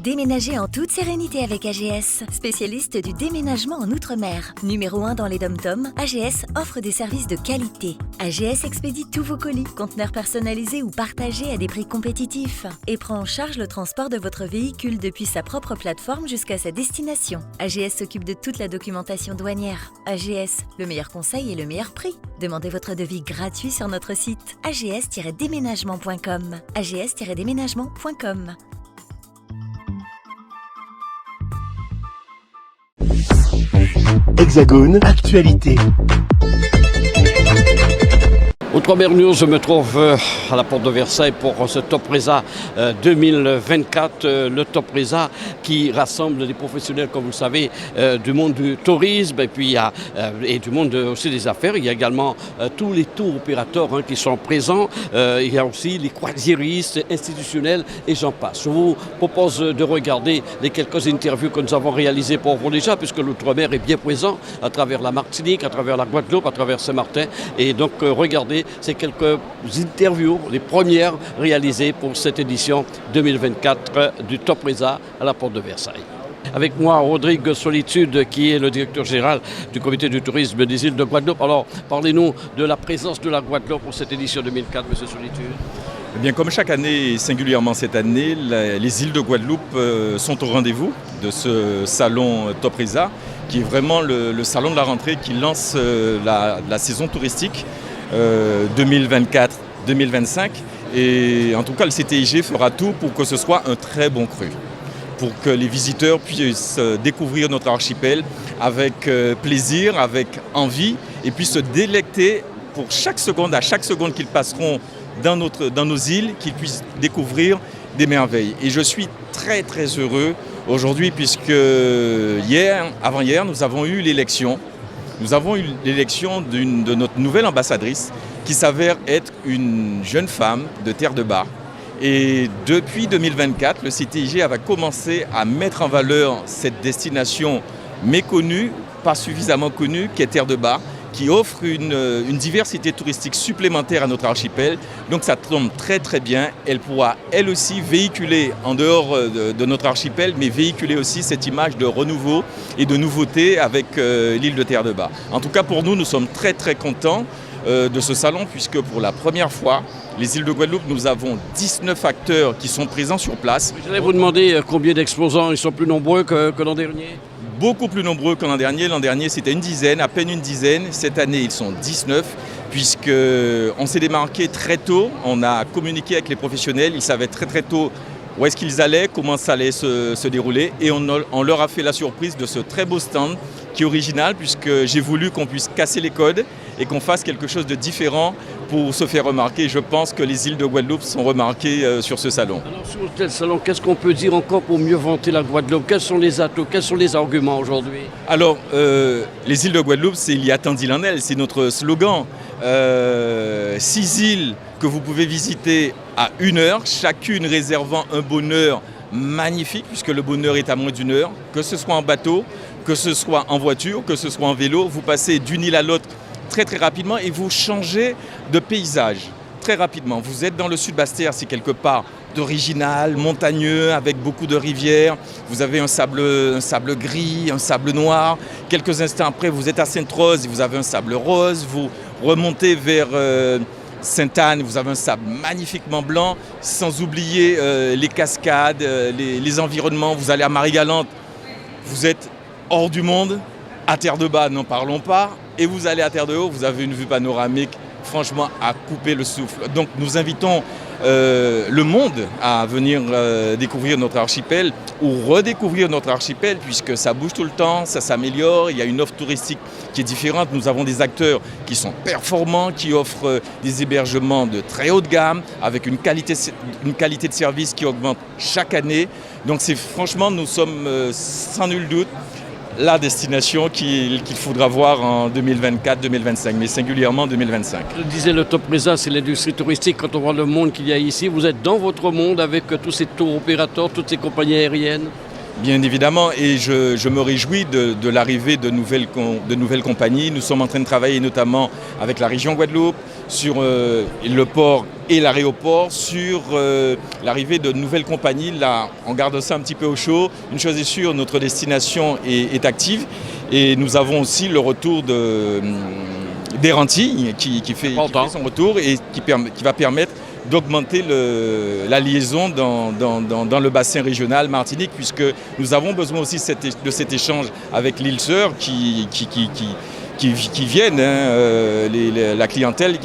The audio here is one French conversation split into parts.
Déménagez en toute sérénité avec AGS, spécialiste du déménagement en Outre-mer. Numéro 1 dans les DOM-TOM, AGS offre des services de qualité. AGS expédie tous vos colis, conteneurs personnalisés ou partagés à des prix compétitifs et prend en charge le transport de votre véhicule depuis sa propre plateforme jusqu'à sa destination. AGS s'occupe de toute la documentation douanière. AGS, le meilleur conseil et le meilleur prix. Demandez votre devis gratuit sur notre site ags-déménagement.com. ags-déménagement.com. Hexagone, actualité. Outre-mer News, je me trouve à la porte de Versailles pour ce Topresa 2024. Le Topresa qui rassemble des professionnels, comme vous le savez, du monde du tourisme et puis et du monde aussi des affaires. Il y a également tous les tours opérateurs qui sont présents. Il y a aussi les croisiéristes institutionnels et j'en passe. Je vous propose de regarder les quelques interviews que nous avons réalisées pour vous déjà, puisque l'Outre-mer est bien présent à travers la Martinique, à travers la Guadeloupe, à travers Saint-Martin. Et donc, regardez ces quelques interviews, les premières réalisées pour cette édition 2024 du Topresa à la porte de Versailles. Avec moi, Rodrigue Solitude, qui est le directeur général du comité du tourisme des îles de Guadeloupe. Alors, parlez-nous de la présence de la Guadeloupe pour cette édition 2004, monsieur Solitude. Eh bien, comme chaque année, et singulièrement cette année, les îles de Guadeloupe sont au rendez-vous de ce salon Topresa, qui est vraiment le salon de la rentrée qui lance la saison touristique 2024-2025. Et en tout cas, le CTIG fera tout pour que ce soit un très bon cru, pour que les visiteurs puissent découvrir notre archipel avec plaisir, avec envie, et puissent se délecter pour chaque seconde, à chaque seconde qu'ils passeront dans nos îles, qu'ils puissent découvrir des merveilles. Et je suis très très heureux aujourd'hui puisque avant-hier, nous avons eu l'élection. Nous avons eu l'élection de notre nouvelle ambassadrice qui s'avère être une jeune femme de Terre-de-Bas. Et depuis 2024, le CTIG va commencer à mettre en valeur cette destination méconnue, pas suffisamment connue, qui est Terre-de-Bas, qui offre une diversité touristique supplémentaire à notre archipel. Donc ça tombe très très bien. Elle pourra elle aussi véhiculer en dehors de notre archipel, mais véhiculer aussi cette image de renouveau et de nouveauté avec l'île de Terre-de-Bas. En tout cas pour nous, nous sommes très très contents de ce salon puisque pour la première fois, les îles de Guadeloupe, nous avons 19 acteurs qui sont présents sur place. Je vais vous demander combien d'exposants, ils sont plus nombreux que l'an dernier? Beaucoup plus nombreux que l'an dernier. L'an dernier, c'était une dizaine, à peine une dizaine. Cette année, ils sont 19, puisqu'on s'est démarqué très tôt. On a communiqué avec les professionnels. Ils savaient très très tôt où est-ce qu'ils allaient, comment ça allait se dérouler. Et on leur a fait la surprise de ce très beau stand qui est original, puisque j'ai voulu qu'on puisse casser les codes et qu'on fasse quelque chose de différent pour se faire remarquer. Je pense que les îles de Guadeloupe sont remarquées sur ce salon. Alors sur tel salon, qu'est-ce qu'on peut dire encore pour mieux vanter la Guadeloupe? Quels sont les atouts, quels sont les arguments aujourd'hui? Alors, les îles de Guadeloupe, c'est il y a tant d'îles en elles, c'est notre slogan. 6 îles que vous pouvez visiter à 1 heure, chacune réservant un bonheur magnifique, puisque le bonheur est à moins d'1 heure, que ce soit en bateau, que ce soit en voiture, que ce soit en vélo. Vous passez d'une île à l'autre très très rapidement et vous changez de paysage très rapidement. Vous êtes dans le sud Basse-Terre, c'est quelque part d'original, montagneux, avec beaucoup de rivières. Vous avez un sable gris, un sable noir. Quelques instants après, vous êtes à Sainte-Rose et vous avez un sable rose. Vous remontez vers Sainte-Anne, vous avez un sable magnifiquement blanc, sans oublier les cascades, les environnements. Vous allez à Marie-Galante, vous êtes hors du monde. À Terre-de-Bas, n'en parlons pas. Et vous allez à Terre-de-Haut, vous avez une vue panoramique, franchement, à couper le souffle. Donc nous invitons le monde à venir découvrir notre archipel ou redécouvrir notre archipel, puisque ça bouge tout le temps, ça s'améliore, il y a une offre touristique qui est différente. Nous avons des acteurs qui sont performants, qui offrent des hébergements de très haute gamme, avec une qualité de service qui augmente chaque année. Donc franchement, nous sommes sans nul doute la destination qu'il faudra voir en 2024-2025, mais singulièrement 2025. Je disais, le Topresa, c'est l'industrie touristique. Quand on voit le monde qu'il y a ici, vous êtes dans votre monde avec tous ces tours opérateurs, toutes ces compagnies aériennes? Bien évidemment, et je me réjouis de l'arrivée de nouvelles compagnies. Nous sommes en train de travailler notamment avec la région Guadeloupe, sur le port et l'aéroport, sur l'arrivée de nouvelles compagnies. Là, on garde ça un petit peu au chaud. Une chose est sûre, notre destination est active et nous avons aussi le retour d'Eranti qui fait son retour et qui va permettre d'augmenter la liaison dans le bassin régional Martinique, puisque nous avons besoin aussi de cet échange avec l'île Sœur qui viennent, la clientèle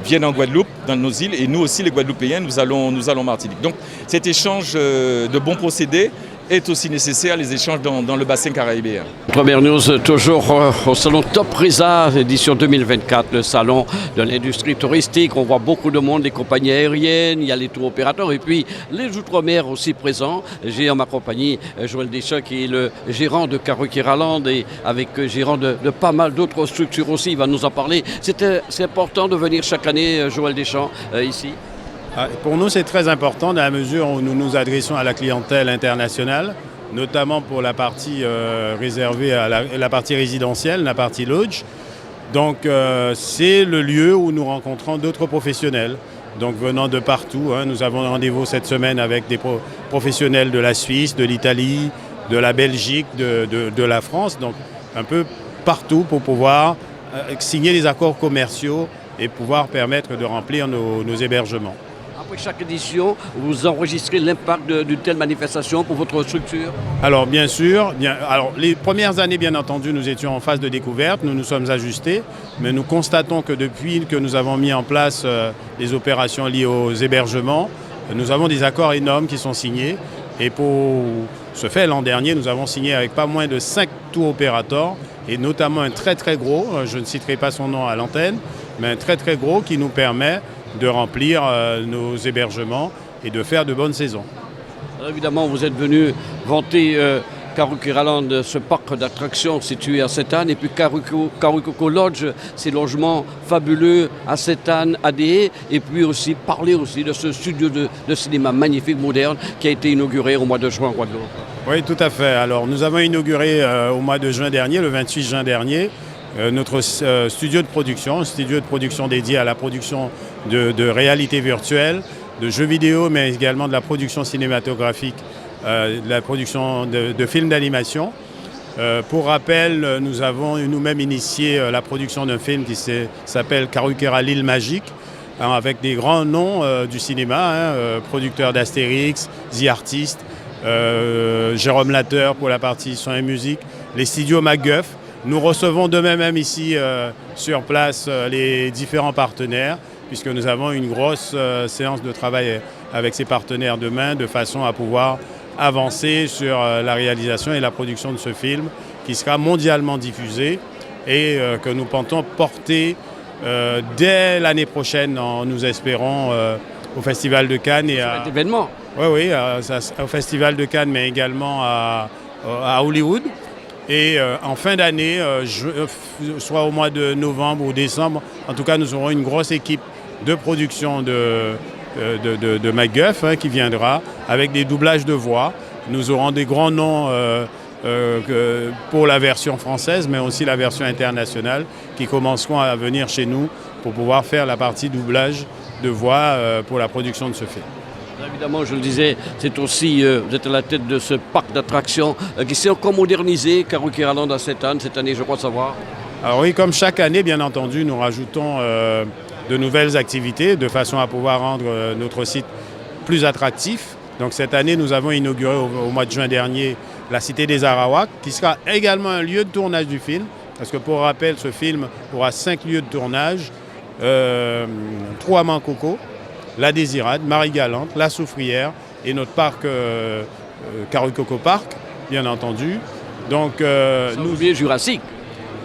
vient en Guadeloupe, dans nos îles, et nous aussi les Guadeloupéens, nous allons en Martinique. Donc cet échange de bons procédés est aussi nécessaire, les échanges dans le bassin caraïbéen. Première news, toujours au salon Top Risa, édition 2024, le salon de l'industrie touristique. On voit beaucoup de monde, les compagnies aériennes, il y a les tours opérateurs et puis les Outre-mer aussi présents. J'ai en ma compagnie Joël Deschamps qui est le gérant de Carukiraland et avec gérant de pas mal d'autres structures aussi, il va nous en parler. C'est important de venir chaque année, Joël Deschamps, ici. Pour nous, c'est très important dans la mesure où nous nous adressons à la clientèle internationale, notamment pour la partie réservée à la partie résidentielle, la partie lodge. Donc, c'est le lieu où nous rencontrons d'autres professionnels, donc venant de partout. Nous avons rendez-vous cette semaine avec des professionnels de la Suisse, de l'Italie, de la Belgique, de la France, donc un peu partout pour pouvoir signer des accords commerciaux et pouvoir permettre de remplir nos hébergements. Après chaque édition, vous enregistrez l'impact d'une telle manifestation pour votre structure? Alors bien sûr, les premières années bien entendu nous étions en phase de découverte, nous nous sommes ajustés, mais nous constatons que depuis que nous avons mis en place les opérations liées aux hébergements, nous avons des accords énormes qui sont signés et pour ce fait l'an dernier nous avons signé avec pas moins de 5 tours opérateurs et notamment un très très gros, je ne citerai pas son nom à l'antenne, mais un très très gros qui nous permet de remplir nos hébergements et de faire de bonnes saisons. Alors évidemment, vous êtes venu vanter Carukiraland, ce parc d'attractions situé à Sainte-Anne, et puis Karukoko Lodge, ces logements fabuleux à Sainte-Anne, à Déé, et puis aussi parler aussi de ce studio de cinéma magnifique, moderne, qui a été inauguré au mois de juin en Guadeloupe. Oui, tout à fait. Alors, nous avons inauguré au mois de juin dernier, le 28 juin dernier, notre studio de production dédié à la production de réalité virtuelle, de jeux vidéo, mais également de la production cinématographique, de la production de films d'animation. Pour rappel, nous avons nous-mêmes initié la production d'un film qui s'appelle Karukera l'île magique, avec des grands noms du cinéma, producteurs d'Astérix, The Artist, Jérôme Latteur pour la partie son et musique, les studios MacGuff. Nous recevons demain même ici sur place les différents partenaires, puisque nous avons une grosse séance de travail avec ces partenaires demain, de façon à pouvoir avancer sur la réalisation et la production de ce film, qui sera mondialement diffusé et que nous comptons porter dès l'année prochaine, nous espérons, au Festival de Cannes. Et cet événement. Oui, au Festival de Cannes, mais également à Hollywood. Et en fin d'année, soit au mois de novembre ou décembre, en tout cas, nous aurons une grosse équipe de production de MacGuff qui viendra avec des doublages de voix. Nous aurons des grands noms pour la version française, mais aussi la version internationale qui commenceront à venir chez nous pour pouvoir faire la partie doublage de voix pour la production de ce film. Évidemment, je le disais, c'est aussi, vous êtes à la tête de ce parc d'attractions qui s'est encore modernisé, Carukiraland à Sainte-Anne, cette année, je crois savoir. Alors oui, comme chaque année, bien entendu, nous rajoutons de nouvelles activités de façon à pouvoir rendre notre site plus attractif. Donc cette année, nous avons inauguré au mois de juin dernier la Cité des Arawaks, qui sera également un lieu de tournage du film, parce que pour rappel, ce film aura 5 lieux de tournage, 3 à Mankoko, la Désirade, Marie-Galante, la Soufrière et notre parc Karukoko Park, bien entendu. Donc, sans oublier Jurassic.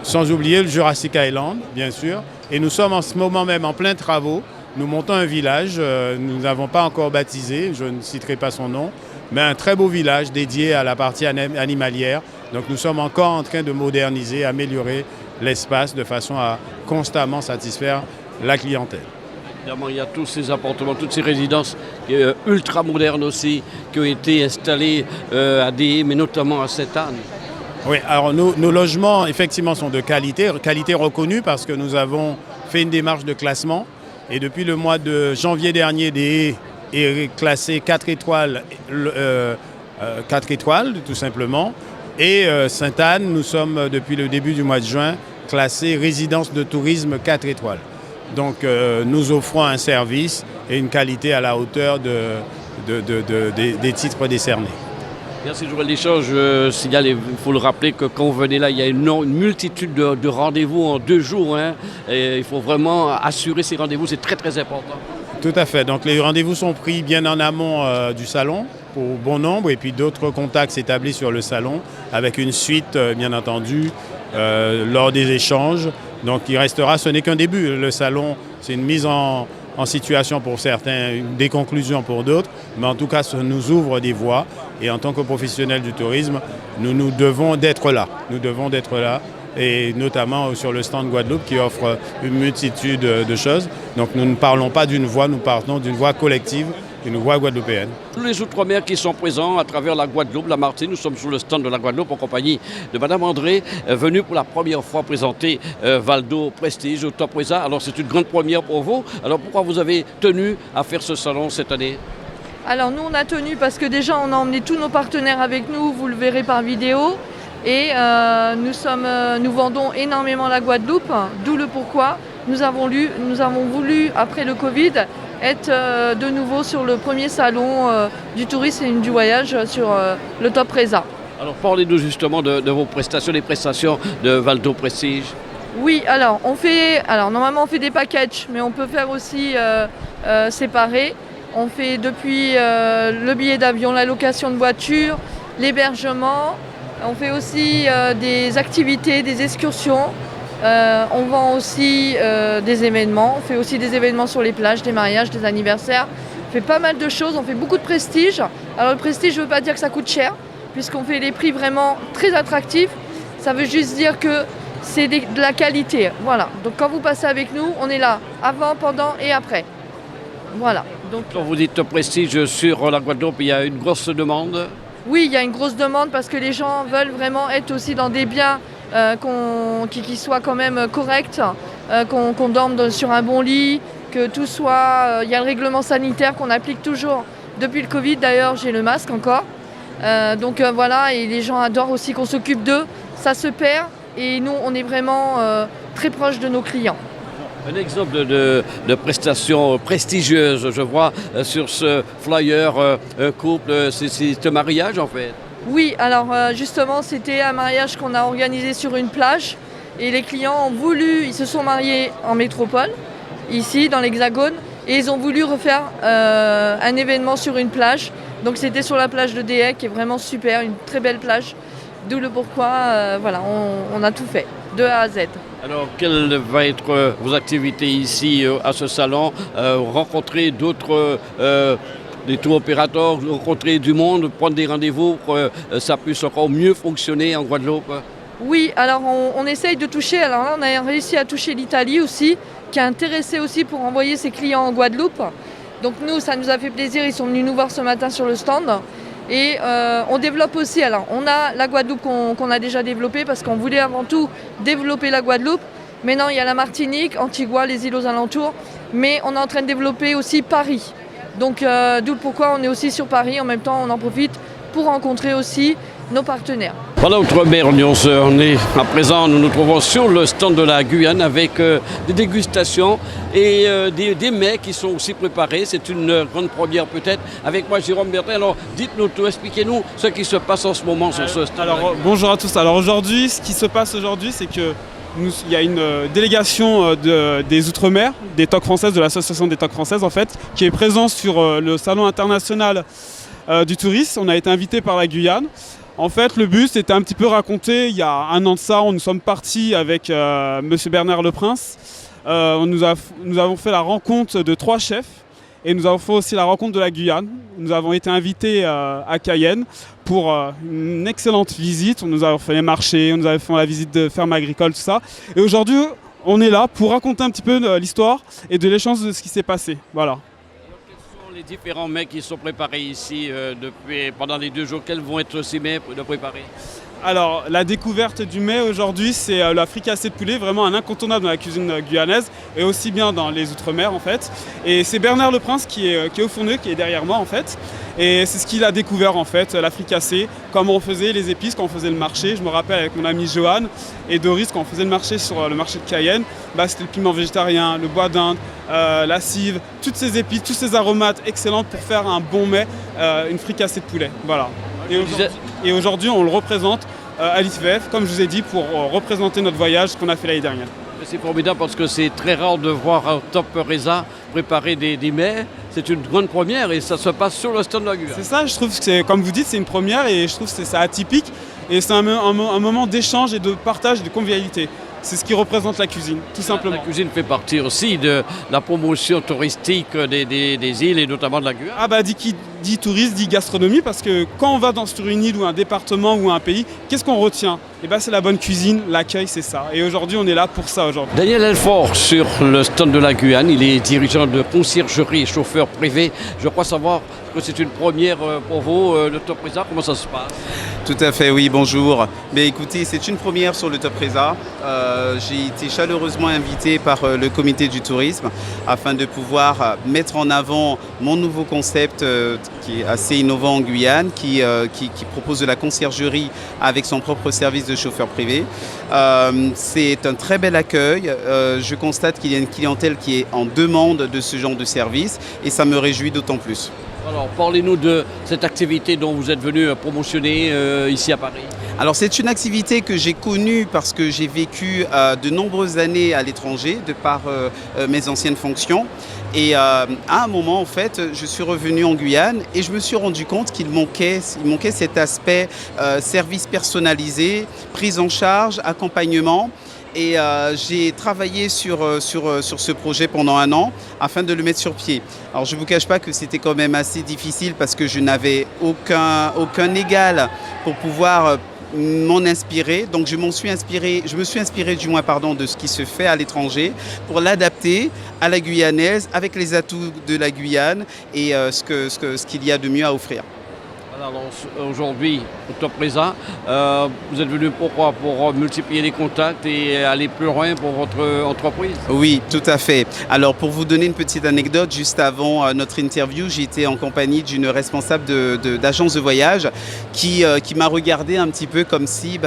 Sans oublier le Jurassic Island, bien sûr. Et nous sommes en ce moment même en plein travaux. Nous montons un village, nous n'avons pas encore baptisé, je ne citerai pas son nom, mais un très beau village dédié à la partie animalière. Donc nous sommes encore en train de moderniser, améliorer l'espace de façon à constamment satisfaire la clientèle. Évidemment, il y a tous ces appartements, toutes ces résidences ultra modernes aussi qui ont été installées à Déé, mais notamment à Sainte-Anne. Oui, alors nos logements effectivement sont de qualité reconnue parce que nous avons fait une démarche de classement. Et depuis le mois de janvier dernier, des haies est classé 4 étoiles, 4 étoiles tout simplement. Et Sainte-Anne, nous sommes depuis le début du mois de juin classés résidence de tourisme 4 étoiles. Donc nous offrons un service et une qualité à la hauteur des titres décernés. Merci Joël Deschamps. Je signale, il faut le rappeler, que quand vous venez là, il y a une multitude de rendez-vous en 2 jours. Et il faut vraiment assurer ces rendez-vous, c'est très très important. Tout à fait. Donc les rendez-vous sont pris bien en amont du salon pour bon nombre et puis d'autres contacts s'établissent sur le salon avec une suite, bien entendu, lors des échanges. Donc il restera, ce n'est qu'un début. Le salon, c'est une mise en situation pour certains, des conclusions pour d'autres, mais en tout cas, ça nous ouvre des voies. Et en tant que professionnels du tourisme, nous devons d'être là. Nous devons d'être là, et notamment sur le stand Guadeloupe qui offre une multitude de choses. Donc nous ne parlons pas d'une voix, nous parlons d'une voix collective, une voix guadeloupéenne. Tous les Outre-mer qui sont présents à travers la Guadeloupe, la Martinique, nous sommes sur le stand de la Guadeloupe en compagnie de Madame André, venue pour la première fois présenter Valdo Prestige au Top Reza. Alors c'est une grande première pour vous. Alors pourquoi vous avez tenu à faire ce salon cette année ? Alors nous on a tenu parce que déjà on a emmené tous nos partenaires avec nous, vous le verrez par vidéo. Et nous vendons énormément la Guadeloupe, d'où le pourquoi nous avons voulu, après le Covid, être de nouveau sur le premier salon du tourisme et du voyage sur le Top Reza. Alors parlez-nous justement de vos prestations, les prestations de Valdo Prestige. Oui, alors normalement on fait des packages, mais on peut faire aussi séparés. On fait depuis le billet d'avion, la location de voiture, l'hébergement. On fait aussi des activités, des excursions. On vend aussi des événements. On fait aussi des événements sur les plages, des mariages, des anniversaires. On fait pas mal de choses. On fait beaucoup de prestige. Alors le prestige, je ne veux pas dire que ça coûte cher, puisqu'on fait des prix vraiment très attractifs. Ça veut juste dire que c'est de la qualité. Voilà. Donc quand vous passez avec nous, on est là avant, pendant et après. Voilà. Donc, quand vous dites prestige sur la Guadeloupe, il y a une grosse demande. Oui, il y a une grosse demande parce que les gens veulent vraiment être aussi dans des biens qui soient quand même corrects, qu'on dorme sur un bon lit, que tout soit... Il y a le règlement sanitaire qu'on applique toujours depuis le Covid. D'ailleurs, j'ai le masque encore. Voilà, et les gens adorent aussi qu'on s'occupe d'eux. Ça se perd et nous, on est vraiment très proches de nos clients. Un exemple de prestation prestigieuse, je vois sur ce flyer couple, c'est un mariage en fait. Oui, alors justement c'était un mariage qu'on a organisé sur une plage et les clients ils se sont mariés en métropole, ici dans l'Hexagone, et ils ont voulu refaire un événement sur une plage. Donc c'était sur la plage de Déhec, qui est vraiment super, une très belle plage, d'où le pourquoi, on a tout fait, de A à Z. Alors, quelles vont être vos activités ici à ce salon? Rencontrer d'autres des tours opérateurs, rencontrer du monde, prendre des rendez-vous pour que ça puisse encore mieux fonctionner en Guadeloupe? Oui, alors on essaye de toucher. Alors là, on a réussi à toucher l'Italie aussi, qui est intéressée aussi pour envoyer ses clients en Guadeloupe. Donc nous, ça nous a fait plaisir. Ils sont venus nous voir ce matin sur le stand. Et on développe aussi, alors on a la Guadeloupe qu'on a déjà développée parce qu'on voulait avant tout développer la Guadeloupe. Maintenant il y a la Martinique, Antigua, les îles aux alentours, mais on est en train de développer aussi Paris. Donc d'où pourquoi on est aussi sur Paris, en même temps on en profite pour rencontrer aussi nos partenaires. Voilà, Outre-mer, on est à présent, nous nous trouvons sur le stand de la Guyane avec des dégustations et des mets qui sont aussi préparés. C'est une grande première peut-être. Avec moi, Jérôme Bertrand. Alors, dites-nous tout, expliquez-nous ce qui se passe en ce moment sur ce stand. Alors, bonjour à tous. Alors aujourd'hui, ce qui se passe aujourd'hui, c'est que il y a une délégation des Outre-mer, des TOC françaises, de l'association des TOC françaises en fait, qui est présente sur le salon international du tourisme. On a été invité par la Guyane. En fait, le but, c'était un petit peu raconté. Il y a un an de ça, nous sommes partis avec monsieur Bernard Leprince. Nous avons fait la rencontre de 3 chefs et nous avons fait aussi la rencontre de la Guyane. Nous avons été invités à Cayenne pour une excellente visite. Nous avons fait les marchés, nous avons fait la visite de ferme agricole, tout ça. Et aujourd'hui, on est là pour raconter un petit peu l'histoire et de l'échange de ce qui s'est passé. Voilà. Les différents mets qui sont préparés ici pendant les 2 jours, quels vont être ces mets de préparer? Alors, la découverte du mets aujourd'hui, c'est la fricassée de poulet, vraiment un incontournable dans la cuisine guyanaise et aussi bien dans les Outre-mer en fait. Et c'est Bernard Leprince qui est au fourneux, qui est derrière moi en fait. Et c'est ce qu'il a découvert en fait, la fricassée, comment on faisait les épices quand on faisait le marché. Je me rappelle avec mon ami Johan et Doris, quand on faisait le marché sur le marché de Cayenne, c'était le piment végétarien, le bois d'Inde, la cive, toutes ces épices, tous ces aromates excellents pour faire un bon mets, une fricassée de poulet. Voilà. Et aujourd'hui, on le représente à l'IFF, comme je vous ai dit, pour représenter notre voyage qu'on a fait l'année dernière. C'est formidable parce que c'est très rare de voir un Top Reza préparer des mets. C'est une grande première et ça se passe sur le stand de la Guyane. C'est ça, je trouve que c'est, comme vous dites, c'est une première et je trouve que c'est atypique. Et c'est un moment d'échange et de partage et de convivialité. C'est ce qui représente la cuisine, tout simplement. La cuisine fait partie aussi de la promotion touristique des îles et notamment de la Guyane. Ah bah qui dit tourisme dit gastronomie parce que quand on va sur une île ou un département ou un pays, qu'est-ce qu'on retient? Eh ben c'est la bonne cuisine, l'accueil, c'est ça. Et aujourd'hui, on est là pour ça aujourd'hui. Daniel Elfort sur le stand de la Guyane, il est dirigeant de conciergerie et chauffeur privé. Je crois savoir que c'est une première pour vous, le Top Reza. Comment ça se passe? Tout à fait, oui, bonjour. Mais écoutez, c'est une première sur le Top Reza. J'ai été chaleureusement invité par le comité du tourisme afin de pouvoir mettre en avant mon nouveau concept qui est assez innovant en Guyane, qui propose de la conciergerie avec son propre service de chauffeur privé. C'est un très bel accueil. Je constate qu'il y a une clientèle qui est en demande de ce genre de service et ça me réjouit d'autant plus. Alors, parlez-nous de cette activité dont vous êtes venu promotionner ici à Paris. Alors, c'est une activité que j'ai connue parce que j'ai vécu de nombreuses années à l'étranger, de par mes anciennes fonctions. Et à un moment, en fait, je suis revenu en Guyane et je me suis rendu compte qu'il manquait cet aspect service personnalisé, prise en charge, accompagnement. Et j'ai travaillé sur ce projet pendant 1 an afin de le mettre sur pied. Alors je ne vous cache pas que c'était quand même assez difficile parce que je n'avais aucun égal pour pouvoir m'en inspirer. Donc je me suis inspiré de ce qui se fait à l'étranger pour l'adapter à la guyanaise avec les atouts de la Guyane et ce qu'il y a de mieux à offrir. Alors aujourd'hui, au Top Reza, vous êtes venu pourquoi? Pour multiplier les contacts et aller plus loin pour votre entreprise? Oui, tout à fait. Alors pour vous donner une petite anecdote, juste avant notre interview, j'étais en compagnie d'une responsable d'agence de voyage qui m'a regardé un petit peu comme si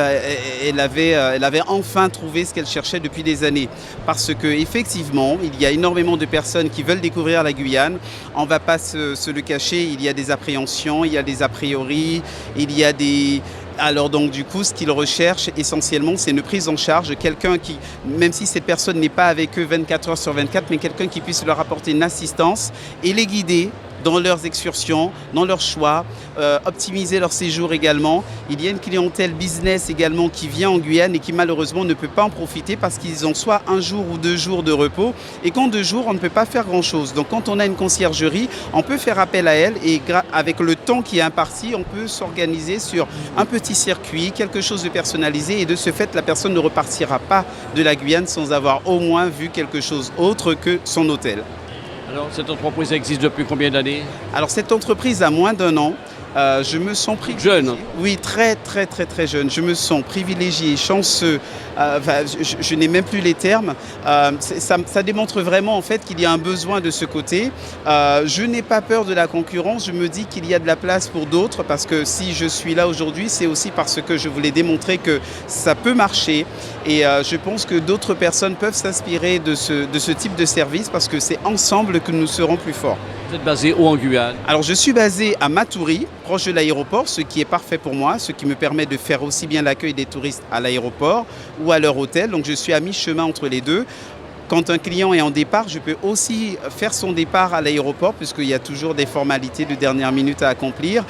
elle avait enfin trouvé ce qu'elle cherchait depuis des années. Parce que effectivement, il y a énormément de personnes qui veulent découvrir la Guyane. On ne va pas se le cacher, il y a des appréhensions, il y a des a priori, il y a des... Alors donc du coup, ce qu'ils recherchent essentiellement, c'est une prise en charge, quelqu'un qui, même si cette personne n'est pas avec eux 24 heures sur 24, mais quelqu'un qui puisse leur apporter une assistance et les guider dans leurs excursions, dans leurs choix, optimiser leur séjour également. Il y a une clientèle business également qui vient en Guyane et qui malheureusement ne peut pas en profiter parce qu'ils ont soit 1 jour ou 2 jours de repos et qu'en 2 jours, on ne peut pas faire grand-chose. Donc quand on a une conciergerie, on peut faire appel à elle et avec le temps qui est imparti, on peut s'organiser sur un petit circuit, quelque chose de personnalisé et de ce fait, la personne ne repartira pas de la Guyane sans avoir au moins vu quelque chose autre que son hôtel. Alors, cette entreprise existe depuis combien d'années? Alors, cette entreprise a moins d'1 an. Je me sens privilégié. Jeune? Oui, très jeune. Je me sens privilégié, chanceux. Je n'ai même plus les termes. Ça démontre vraiment en fait qu'il y a un besoin de ce côté. Je n'ai pas peur de la concurrence. Je me dis qu'il y a de la place pour d'autres parce que si je suis là aujourd'hui, c'est aussi parce que je voulais démontrer que ça peut marcher. Et je pense que d'autres personnes peuvent s'inspirer de ce type de service parce que c'est ensemble que nous serons plus forts. Vous êtes basé où en Guyane? Alors je suis basé à Matoury, proche de l'aéroport, ce qui est parfait pour moi, ce qui me permet de faire aussi bien l'accueil des touristes à l'aéroport ou à leur hôtel. Donc je suis à mi-chemin entre les deux. Quand un client est en départ, je peux aussi faire son départ à l'aéroport puisqu'il y a toujours des formalités de dernière minute à accomplir.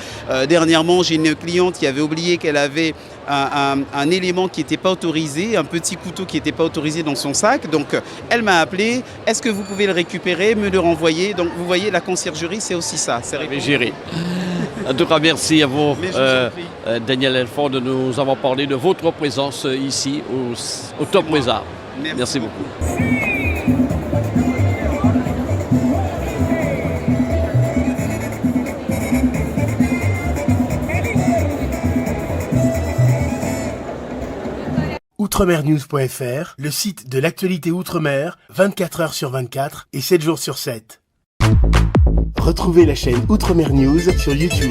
Dernièrement, j'ai une cliente qui avait oublié qu'elle avait un élément qui n'était pas autorisé, un petit couteau qui n'était pas autorisé dans son sac. Donc, elle m'a appelé. Est-ce que vous pouvez le récupérer, me le renvoyer? Donc, vous voyez, la conciergerie, c'est aussi ça. C'est géré. En tout cas, merci à vous, Daniel Elfort, de nous avoir parlé de votre présence ici au Top Reza. Merci beaucoup. outremernews.fr, le site de l'actualité Outre-mer, 24 heures sur 24 et 7 jours sur 7. Retrouvez la chaîne Outremer News sur YouTube.